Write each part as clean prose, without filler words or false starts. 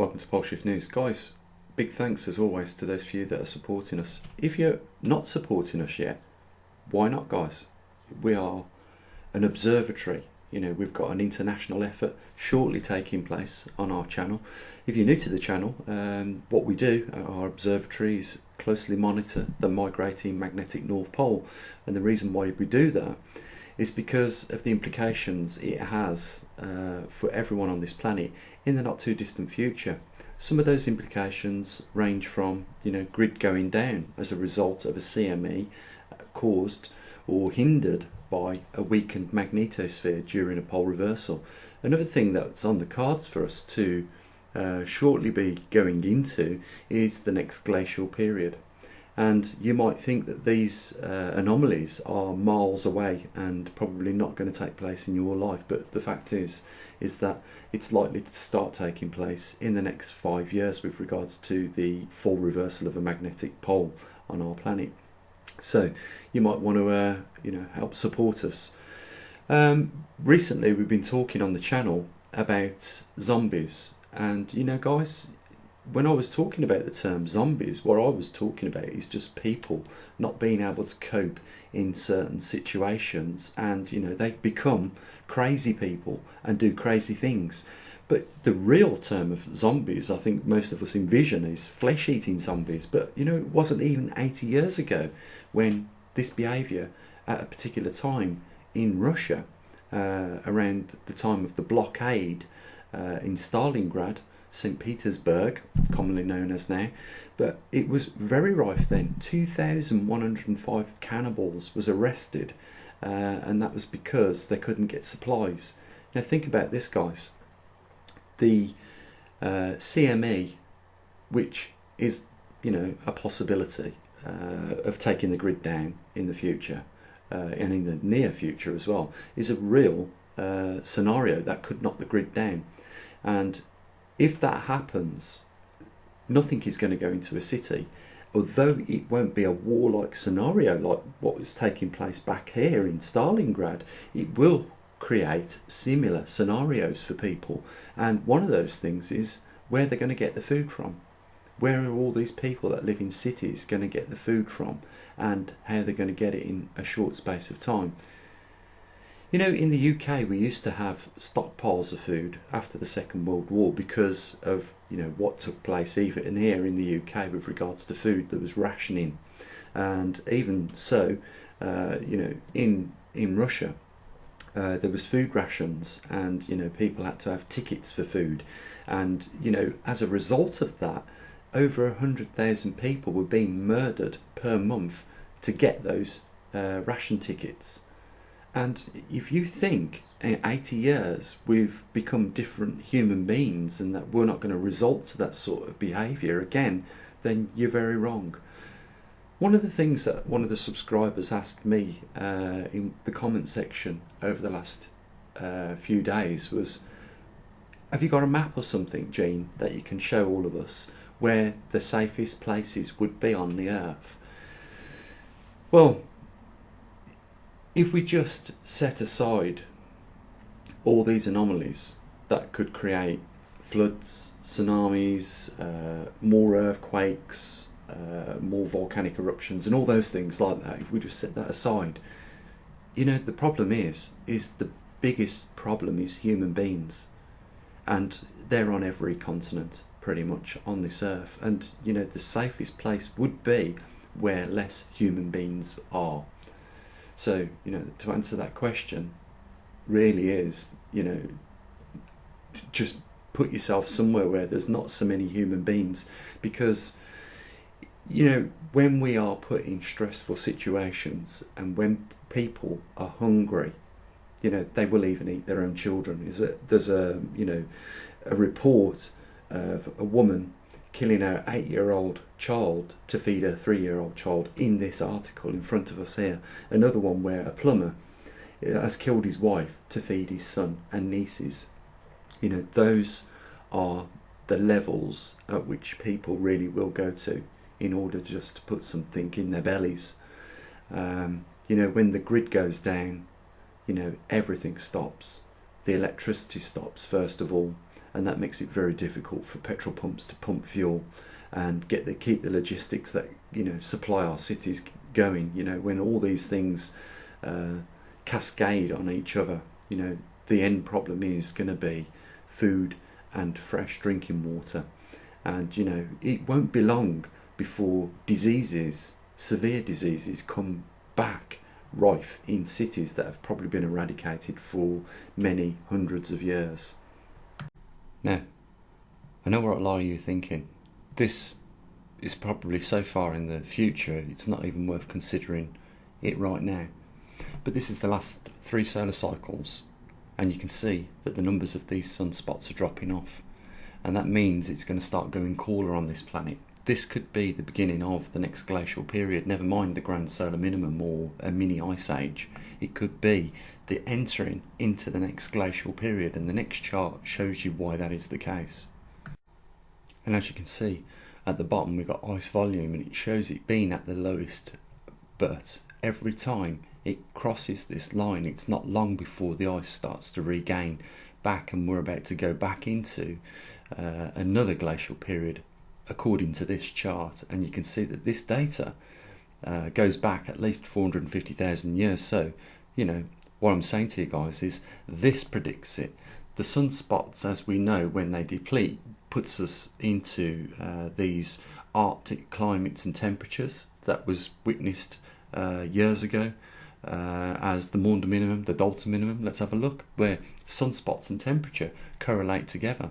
Welcome to Pole Shift News. Guys, big thanks as always to those of you that are supporting us. If you're not supporting us yet, why not, guys? We are an observatory. We've got an international effort shortly taking place on our channel. If you're new to the channel, what we do at our observatory is closely monitor the migrating magnetic North Pole. And the reason why we do that is because of the implications it has for everyone on this planet in the not too distant future. Some of those implications range from grid going down as a result of a CME caused or hindered by a weakened magnetosphere during a pole reversal. Another thing that's on the cards for us to shortly be going into is the next glacial period. And you might think that these anomalies are miles away and probably not going to take place in your life, but the fact is that it's likely to start taking place in the next 5 years with regards to the full reversal of a magnetic pole on our planet. So you might want to help support us. Recently we've been talking on the channel about zombies, and guys, when I was talking about the term zombies, what I was talking about is just people not being able to cope in certain situations, and they become crazy people and do crazy things. But the real term of zombies, I think most of us envision, is flesh-eating zombies. But it wasn't even 80 years ago when this behaviour at a particular time in Russia, around the time of the blockade in Stalingrad, St. Petersburg, commonly known as now, but it was very rife then. 2,105 cannibals was arrested, and that was because they couldn't get supplies. Now think about this, guys. The CME, which is a possibility of taking the grid down in the future, and in the near future as well, is a real scenario that could knock the grid down. And if that happens, nothing is going to go into a city, although it won't be a warlike scenario like what was taking place back here in Stalingrad. It will create similar scenarios for people, and one of those things is where they're going to get the food from. Where are all these people that live in cities going to get the food from, and how they're going to get it in a short space of time? In the UK we used to have stockpiles of food after the Second World War because of what took place even here in the UK with regards to food. There was rationing, and even so in Russia there was food rations, and people had to have tickets for food, and as a result of that, over 100,000 people were being murdered per month to get those ration tickets. And if you think in 80 years we've become different human beings and that we're not going to resort to that sort of behaviour again, then you're very wrong. One of the things that one of the subscribers asked me in the comment section over the last few days was, have you got a map or something, Gene, that you can show all of us where the safest places would be on the earth? Well, if we just set aside all these anomalies that could create floods, tsunamis, more earthquakes, more volcanic eruptions and all those things like that, if we just set that aside, the problem is the biggest problem is human beings, and they're on every continent pretty much on this earth, and the safest place would be where less human beings are. So to answer that question really is just put yourself somewhere where there's not so many human beings, because when we are put in stressful situations and when people are hungry, they will even eat their own children. There's a report of a woman killing her 8-year-old child to feed her 3-year-old child in this article in front of us here. Another one where a plumber has killed his wife to feed his son and nieces. Those are the levels at which people really will go to in order just to put something in their bellies. When the grid goes down, everything stops. The electricity stops first of all, and that makes it very difficult for petrol pumps to pump fuel and keep the logistics that, you know, supply our cities going. You know, when all these things cascade on each other, you know, the end problem is going to be food and fresh drinking water. And, you know, it won't be long before diseases, severe diseases, come back rife in cities that have probably been eradicated for many hundreds of years. Now, I know what a lot of you are thinking. This is probably so far in the future, it's not even worth considering it right now. But this is the last 3 solar cycles, and you can see that the numbers of these sunspots are dropping off. And that means it's going to start going cooler on this planet. This could be the beginning of the next glacial period, never mind the grand solar minimum or a mini ice age. It could be the entering into the next glacial period, and the next chart shows you why that is the case. And as you can see at the bottom, we've got ice volume, and it shows it being at the lowest, but every time it crosses this line, it's not long before the ice starts to regain back, and we're about to go back into another glacial period according to this chart. And you can see that this data goes back at least 450,000 years. So, you know, what I'm saying to you guys is this predicts it. The sunspots, as we know, when they deplete, puts us into these Arctic climates and temperatures that was witnessed years ago as the Maunder minimum, the Dalton minimum. Let's have a look where sunspots and temperature correlate together.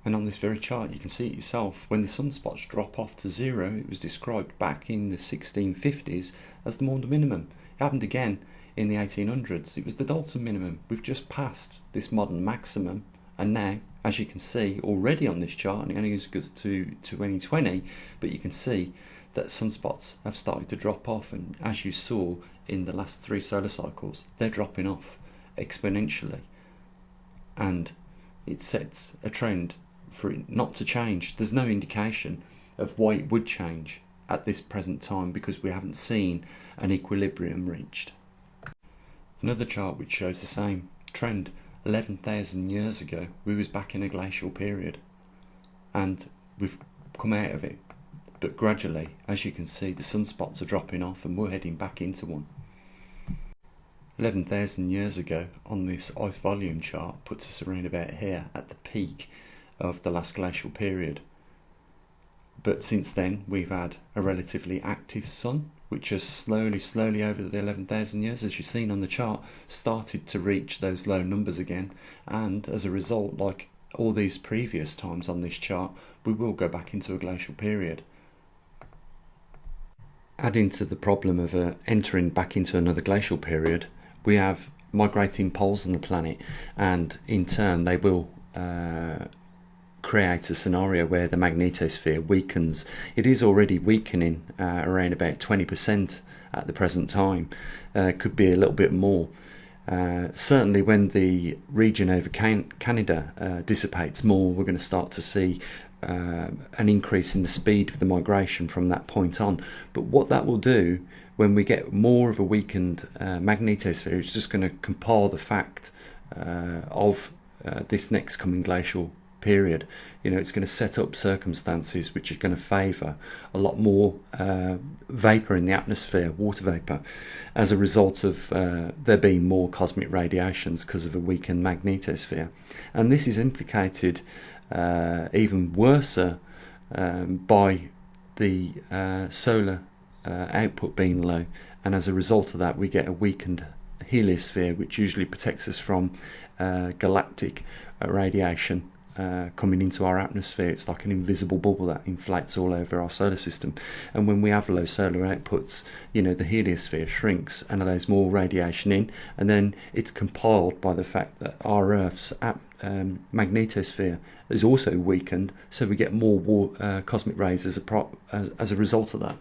And on this very chart you can see it yourself. When the sunspots drop off to 0, it was described back in the 1650s as the Maunder minimum. It happened again in the 1800s. It was the Dalton minimum. We've just passed this modern maximum, and now, as you can see already on this chart, and it only goes to 2020, but you can see that sunspots have started to drop off, and as you saw in the last 3 solar cycles, they're dropping off exponentially, and it sets a trend for it not to change. There's no indication of why it would change at this present time, because we haven't seen an equilibrium reached. Another chart which shows the same trend. 11,000 years ago we was back in a glacial period, and we've come out of it, but gradually, as you can see, the sunspots are dropping off and we're heading back into one. 11,000 years ago on this ice volume chart puts us around about here at the peak of the last glacial period. But since then we've had a relatively active sun, which has slowly over the 11,000 years, as you've seen on the chart, started to reach those low numbers again, and as a result, like all these previous times on this chart, we will go back into a glacial period. Adding to the problem of entering back into another glacial period, we have migrating poles on the planet, and in turn they will create a scenario where the magnetosphere weakens. It is already weakening around about 20% at the present time. Could be a little bit more. Certainly when the region over Canada dissipates more, we're going to start to see an increase in the speed of the migration from that point on. But what that will do when we get more of a weakened magnetosphere, it's just going to compile the fact of this next coming glacial period. You know, it's going to set up circumstances which are going to favour a lot more vapour in the atmosphere, water vapour, as a result of there being more cosmic radiations because of a weakened magnetosphere. And this is implicated even worse by the solar output being low, and as a result of that we get a weakened heliosphere, which usually protects us from galactic radiation coming into our atmosphere. It's like an invisible bubble that inflates all over our solar system, and when we have low solar outputs, you know, the heliosphere shrinks and allows more radiation in, and then it's compiled by the fact that our Earth's magnetosphere is also weakened, so we get more cosmic rays as a result of that.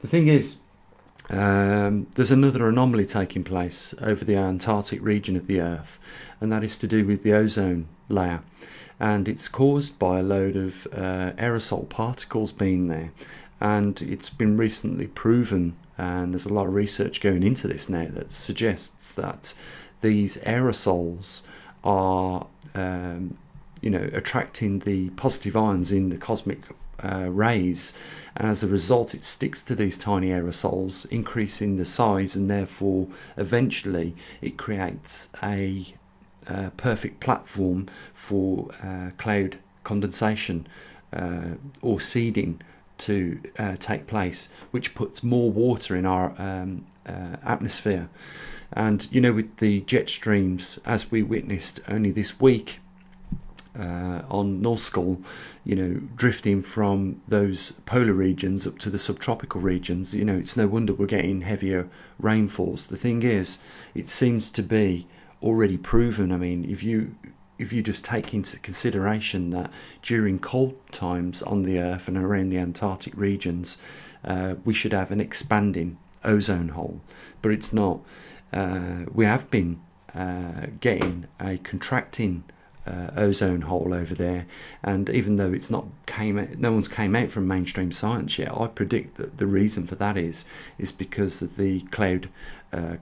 The thing is, there's another anomaly taking place over the Antarctic region of the Earth, and that is to do with the ozone layer, and it's caused by a load of aerosol particles being there, and it's been recently proven, and there's a lot of research going into this now that suggests that these aerosols are you know, attracting the positive ions in the cosmic rays, and as a result it sticks to these tiny aerosols, increasing the size, and therefore eventually it creates a perfect platform for cloud condensation or seeding to take place, which puts more water in our atmosphere. And you know, with the jet streams, as we witnessed only this week on North Skull, you know, drifting from those polar regions up to the subtropical regions, you know, it's no wonder we're getting heavier rainfalls. The thing is, it seems to be already proven. I mean, if you just take into consideration that during cold times on the Earth and around the Antarctic regions, we should have an expanding ozone hole, but it's not. We have been getting a contracting ozone hole over there, and even though it's not no one's came out from mainstream science yet, I predict that the reason for that is because of the cloud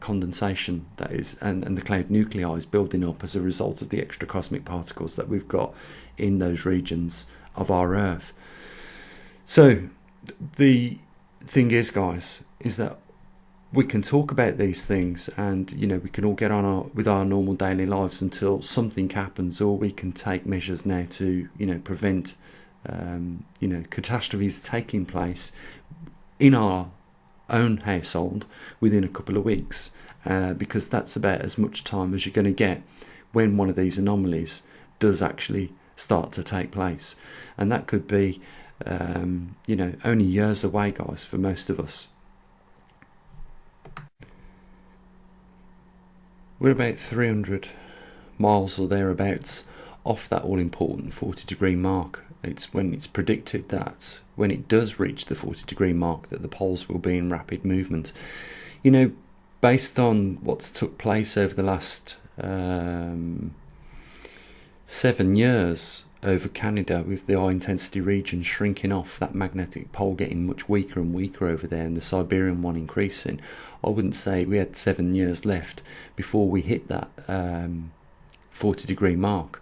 condensation that is, and the cloud nuclei is building up as a result of the extra cosmic particles that we've got in those regions of our Earth. So the thing is, guys, is that we can talk about these things, and you know, we can all get on with our normal daily lives until something happens, or we can take measures now to, you know, prevent you know, catastrophes taking place in our own household within a couple of weeks, because that's about as much time as you're going to get when one of these anomalies does actually start to take place. And that could be you know, only years away, guys, for most of us. We're about 300 miles or thereabouts off that all-important 40-degree mark. It's when it's predicted that when it does reach the 40-degree mark that the poles will be in rapid movement. You know, based on what's took place over the last 7 years over Canada, with the high intensity region shrinking off, that magnetic pole getting much weaker and weaker over there, and the Siberian one increasing, I wouldn't say we had 7 years left before we hit that 40-degree mark.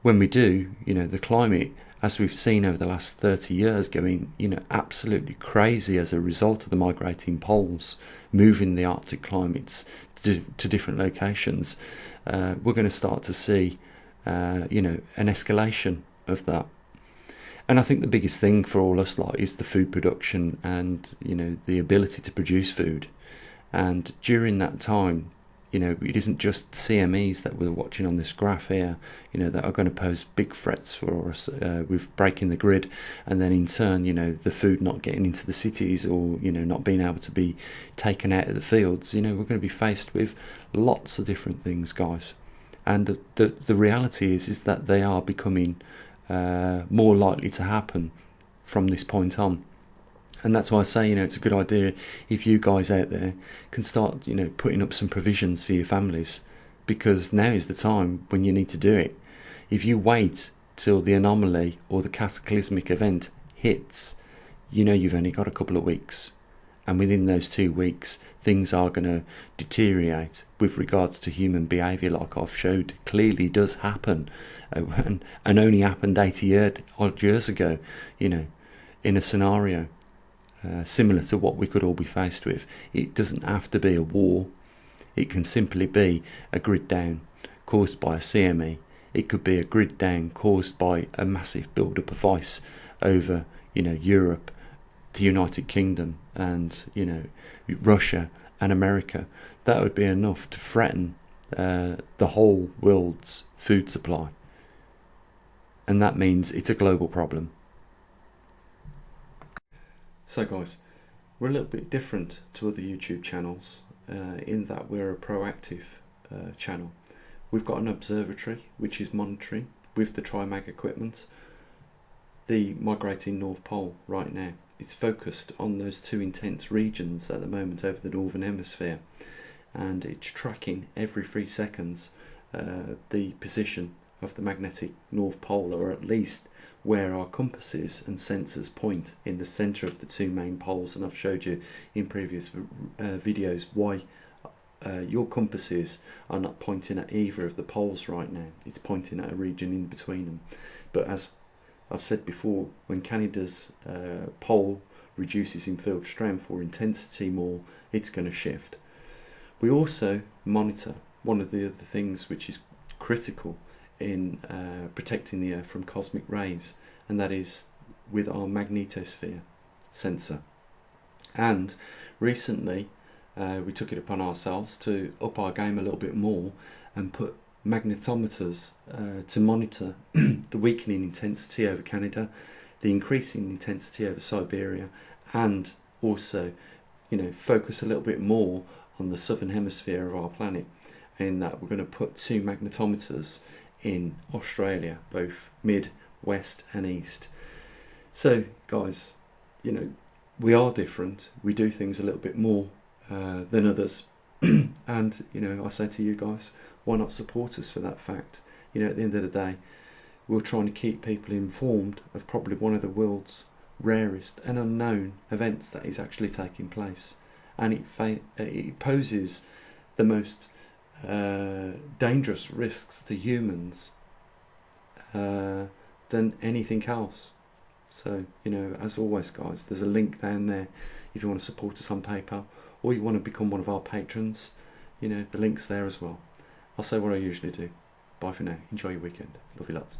When we do, you know, the climate, as we've seen over the last 30 years, going, you know, absolutely crazy as a result of the migrating poles moving the Arctic climates to different locations, we're going to start to see you know, an escalation of that. And I think the biggest thing for all us lot is the food production, and you know, the ability to produce food. And during that time, you know, it isn't just CMEs that we're watching on this graph here, you know, that are going to pose big threats for us with breaking the grid, and then in turn, you know, the food not getting into the cities, or you know, not being able to be taken out of the fields. You know, we're going to be faced with lots of different things, guys. And the reality is that they are becoming more likely to happen from this point on. And that's why I say, you know, it's a good idea if you guys out there can start, you know, putting up some provisions for your families, because now is the time when you need to do it. If you wait till the anomaly or the cataclysmic event hits, you know, you've only got a couple of weeks. And within those 2 weeks, things are going to deteriorate with regards to human behaviour, like I've showed clearly does happen, and only happened 80 odd years ago, you know, in a scenario similar to what we could all be faced with. It doesn't have to be a war. It can simply be a grid down caused by a CME. It could be a grid down caused by a massive build-up of ice over, you know, Europe, the United Kingdom, and you know, Russia and America. That would be enough to threaten the whole world's food supply, and that means it's a global problem. So guys, we're a little bit different to other YouTube channels in that we're a proactive channel. We've got an observatory which is monitoring with the TriMag equipment the migrating North Pole right now. It's focused on those 2 intense regions at the moment over the Northern Hemisphere, and it's tracking every 3 seconds the position of the magnetic North Pole, or at least where our compasses and sensors point in the centre of the 2 main poles. And I've showed you in previous videos why your compasses are not pointing at either of the poles right now. It's pointing at a region in between them. But as I've said before, when Canada's pole reduces in field strength or intensity more, it's going to shift. We also monitor one of the other things which is critical in protecting the Earth from cosmic rays, and that is with our magnetosphere sensor. And recently we took it upon ourselves to up our game a little bit more and put magnetometers to monitor the weakening intensity over Canada, the increasing intensity over Siberia, and also, you know, focus a little bit more on the southern hemisphere of our planet. In that we're going to put 2 magnetometers in Australia, both mid, west and east. So guys, you know, we are different. We do things a little bit more than others. And, you know, I say to you guys, why not support us for that fact? You know, at the end of the day, we're trying to keep people informed of probably one of the world's rarest and unknown events that is actually taking place. And it poses the most dangerous risks to humans than anything else. So, you know, as always guys, there's a link down there if you want to support us on PayPal, or you want to become one of our patrons. You know, the link's there as well. I'll say what I usually do. Bye for now. Enjoy your weekend. Love you lots.